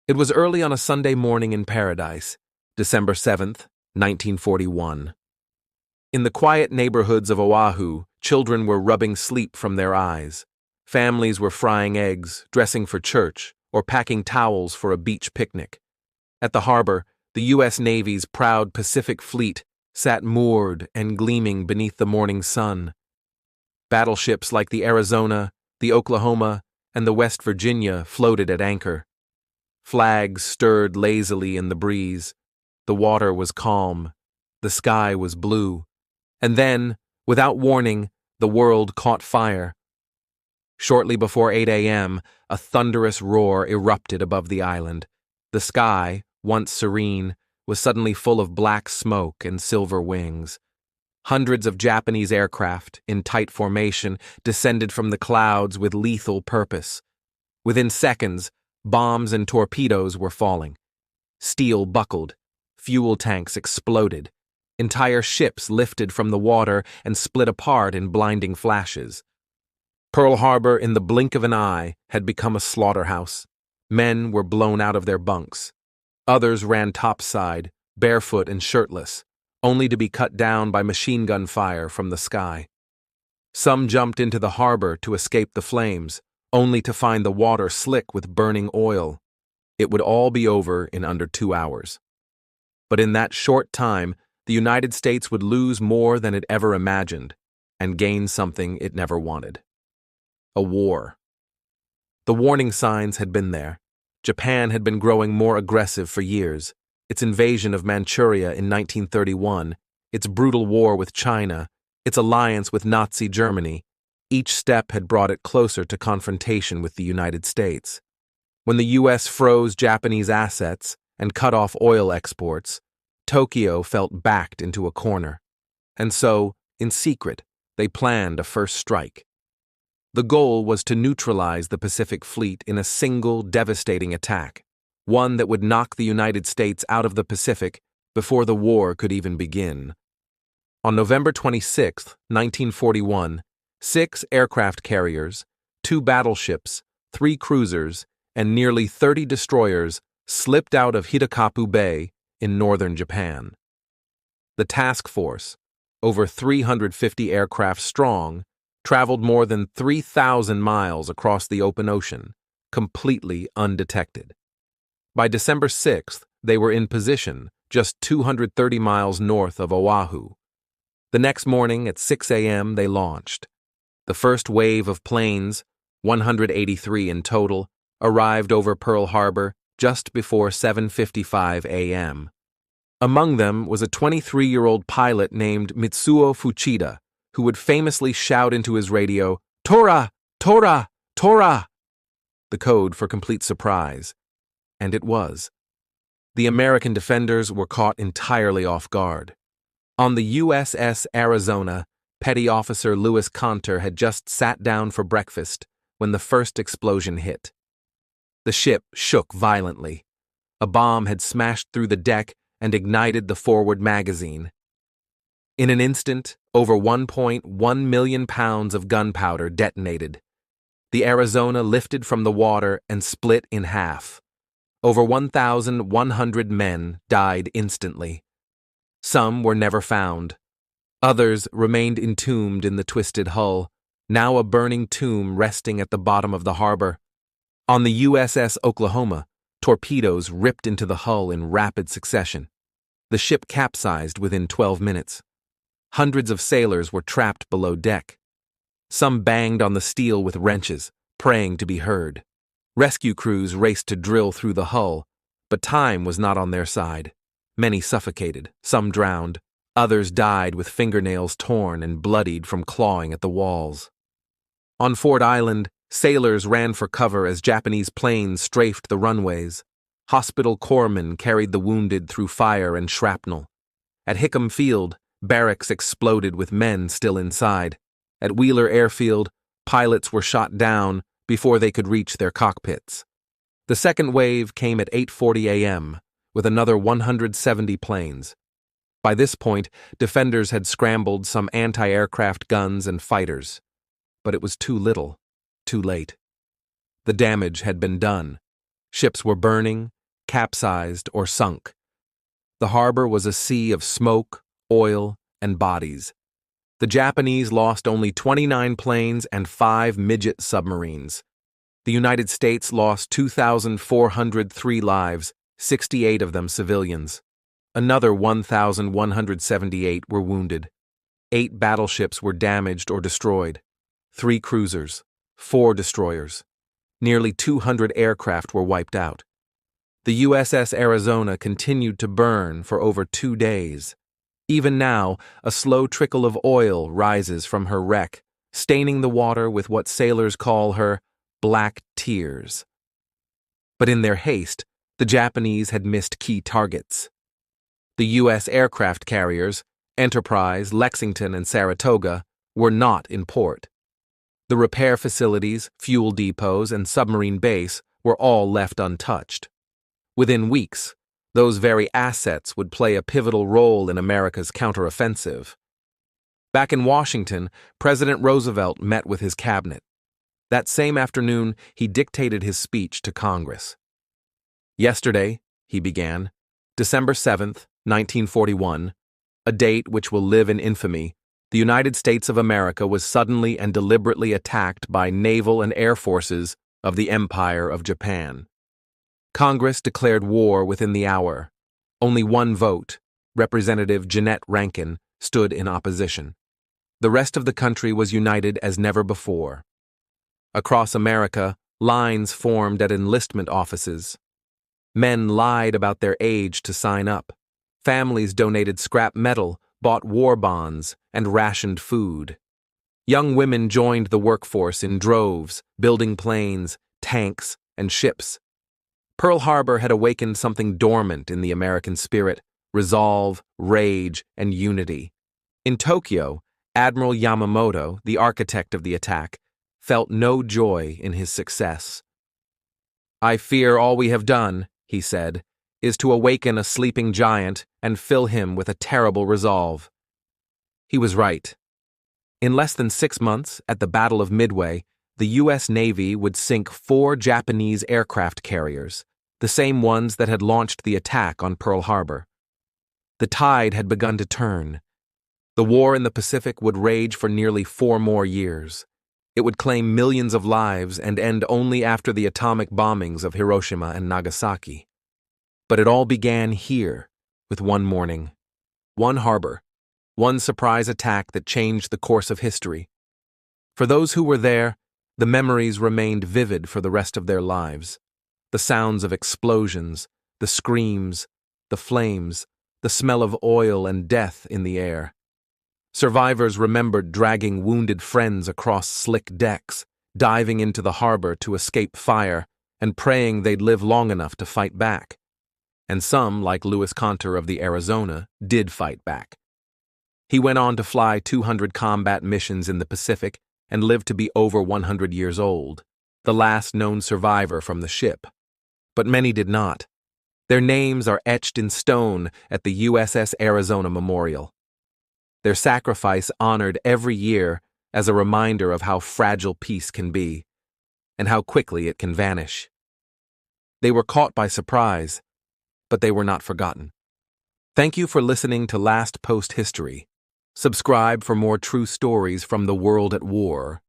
It was early on a Sunday morning in paradise, December 7th, 1941. In the quiet neighborhoods of Oahu, children were rubbing sleep from their eyes. Families were frying eggs, dressing for church, or packing towels for a beach picnic. At the harbor, the U.S. Navy's proud Pacific Fleet sat moored and gleaming beneath the morning sun. Battleships like the Arizona, the Oklahoma, and the West Virginia floated at anchor. Flags stirred lazily in the breeze. The water was calm. The sky was blue. And then, without warning, the world caught fire. Shortly before 8 a.m., a thunderous roar erupted above the island. The sky, once serene, was suddenly full of black smoke and silver wings. Hundreds of Japanese aircraft, in tight formation, descended from the clouds with lethal purpose. Within seconds, bombs and torpedoes were falling. Steel buckled. Fuel tanks exploded. Entire ships lifted from the water and split apart in blinding flashes. Pearl Harbor, in the blink of an eye, had become a slaughterhouse. Men were blown out of their bunks. Others ran topside, barefoot and shirtless, only to be cut down by machine gun fire from the sky. Some jumped into the harbor to escape the flames, only to find the water slick with burning oil. It would all be over in under 2 hours. But in that short time, the United States would lose more than it ever imagined, and gain something it never wanted. A war. The warning signs had been there. Japan had been growing more aggressive for years. Its invasion of Manchuria in 1931, its brutal war with China, its alliance with Nazi Germany, each step had brought it closer to confrontation with the United States. When the U.S. froze Japanese assets and cut off oil exports, Tokyo felt backed into a corner. And so, in secret, they planned a first strike. The goal was to neutralize the Pacific Fleet in a single devastating attack, one that would knock the United States out of the Pacific before the war could even begin. On November 26, 1941, 6 aircraft carriers, 2 battleships, 3 cruisers, and nearly 30 destroyers slipped out of Hitakapu Bay in northern Japan. The task force, over 350 aircraft strong, traveled more than 3,000 miles across the open ocean, completely undetected. By December 6th, they were in position just 230 miles north of Oahu. The next morning at 6 a.m. they launched. The first wave of planes, 183 in total, arrived over Pearl Harbor just before 7:55 a.m. Among them was a 23-year-old pilot named Mitsuo Fuchida, who would famously shout into his radio, "Tora! Tora! Tora!" the code for complete surprise. And it was. The American defenders were caught entirely off guard. On the USS Arizona, Petty Officer Louis Conter had just sat down for breakfast when the first explosion hit. The ship shook violently. A bomb had smashed through the deck and ignited the forward magazine. In an instant, over 1.1 million pounds of gunpowder detonated. The Arizona lifted from the water and split in half. Over 1,100 men died instantly. Some were never found. Others remained entombed in the twisted hull, now a burning tomb resting at the bottom of the harbor. On the USS Oklahoma, torpedoes ripped into the hull in rapid succession. The ship capsized within 12 minutes. Hundreds of sailors were trapped below deck. Some banged on the steel with wrenches, praying to be heard. Rescue crews raced to drill through the hull, but time was not on their side. Many suffocated, some drowned, others died with fingernails torn and bloodied from clawing at the walls. On Ford Island, sailors ran for cover as Japanese planes strafed the runways. Hospital corpsmen carried the wounded through fire and shrapnel. At Hickam Field, barracks exploded with men still inside. At Wheeler Airfield, pilots were shot down before they could reach their cockpits. The second wave came at 8:40 a.m., with another 170 planes. By this point, defenders had scrambled some anti-aircraft guns and fighters. But it was too little, too late. The damage had been done. Ships were burning, capsized or sunk. The harbor was a sea of smoke, oil, and bodies. The Japanese lost only 29 planes and 5 midget submarines. The United States lost 2,403 lives, 68 of them civilians. Another 1,178 were wounded. 8 battleships were damaged or destroyed. 3 cruisers, 4 destroyers. Nearly 200 aircraft were wiped out. The USS Arizona continued to burn for over 2 days. Even now, a slow trickle of oil rises from her wreck, staining the water with what sailors call her black tears. But in their haste, the Japanese had missed key targets. The U.S. aircraft carriers, Enterprise, Lexington, and Saratoga, were not in port. The repair facilities, fuel depots, and submarine base were all left untouched. Within weeks, those very assets would play a pivotal role in America's counteroffensive. Back in Washington, President Roosevelt met with his cabinet. That same afternoon, he dictated his speech to Congress. Yesterday, he began, December 7th, 1941, a date which will live in infamy, the United States of America was suddenly and deliberately attacked by naval and air forces of the Empire of Japan. Congress declared war within the hour. Only one vote, Representative Jeannette Rankin, stood in opposition. The rest of the country was united as never before. Across America, lines formed at enlistment offices. Men lied about their age to sign up. Families donated scrap metal, bought war bonds, and rationed food. Young women joined the workforce in droves, building planes, tanks, and ships. Pearl Harbor had awakened something dormant in the American spirit: resolve, rage, and unity. In Tokyo, Admiral Yamamoto, the architect of the attack, felt no joy in his success. "I fear all we have done," he said, "is to awaken a sleeping giant and fill him with a terrible resolve." He was right. In less than 6 months, at the Battle of Midway, the U.S. Navy would sink 4 Japanese aircraft carriers, the same ones that had launched the attack on Pearl Harbor. The tide had begun to turn. The war in the Pacific would rage for nearly 4 more years. It would claim millions of lives and end only after the atomic bombings of Hiroshima and Nagasaki. But it all began here, with one morning, one harbor, one surprise attack that changed the course of history. For those who were there, the memories remained vivid for the rest of their lives. The sounds of explosions, the screams, the flames, the smell of oil and death in the air. Survivors remembered dragging wounded friends across slick decks, diving into the harbor to escape fire, and praying they'd live long enough to fight back. And some, like Louis Conter of the Arizona, did fight back. He went on to fly 200 combat missions in the Pacific and lived to be over 100 years old, the last known survivor from the ship. But many did not. Their names are etched in stone at the USS Arizona Memorial. Their sacrifice honored every year as a reminder of how fragile peace can be, and how quickly it can vanish. They were caught by surprise, but they were not forgotten. Thank you for listening to Last Post History. Subscribe for more true stories from the world at war.